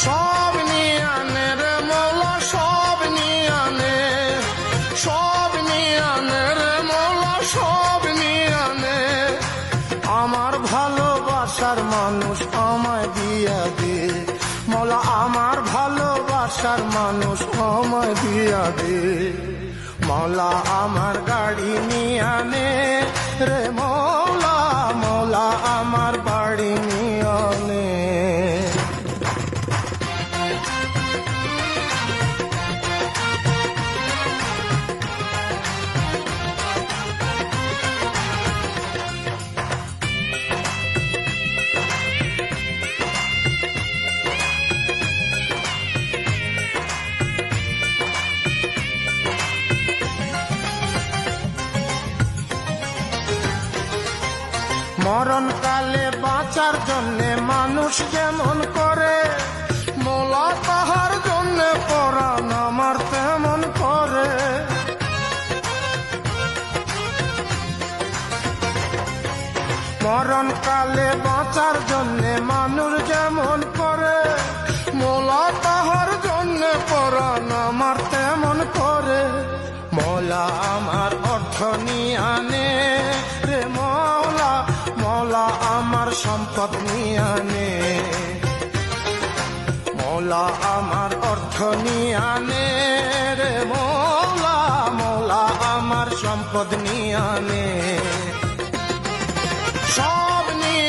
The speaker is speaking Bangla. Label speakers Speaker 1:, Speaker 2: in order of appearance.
Speaker 1: সব নিয়ে আনে রে মৌলা, সব নিয়ে আনে, সব নিয়ে আনে রে মৌলা, সব নিয়ে আনে। আমার ভালোবাসার মানুষ আমায় দিয়া দে মৌলা, আমার ভালোবাসার মানুষ আমায় দিয়া দে মৌলা। আমার গাড়ি নিয়ে আনে রে মৌলা, মৌলা আমার বাড়ি নিয়ে আনে। মরণকালে বাঁচার জন্যে মানুষ যেমন করে মৌলা, তাহার জন্যে পরাণ আমার তেমন করে। মরণকালে বাঁচার জন্যে মানুষ যেমন করে মৌলা, তাহার জন্যে পরাণ আমার তেমন করে। মৌলা আমার অর্থ নিয়ে আনে রে মৌলা, মৌলা আমার সম্পদ নিয়ে আনে মৌলা, আমার অর্থ নিয়ে আনে রে মৌলা, মৌলা আমার সম্পদ নিয়ে আনে। সব নিয়ে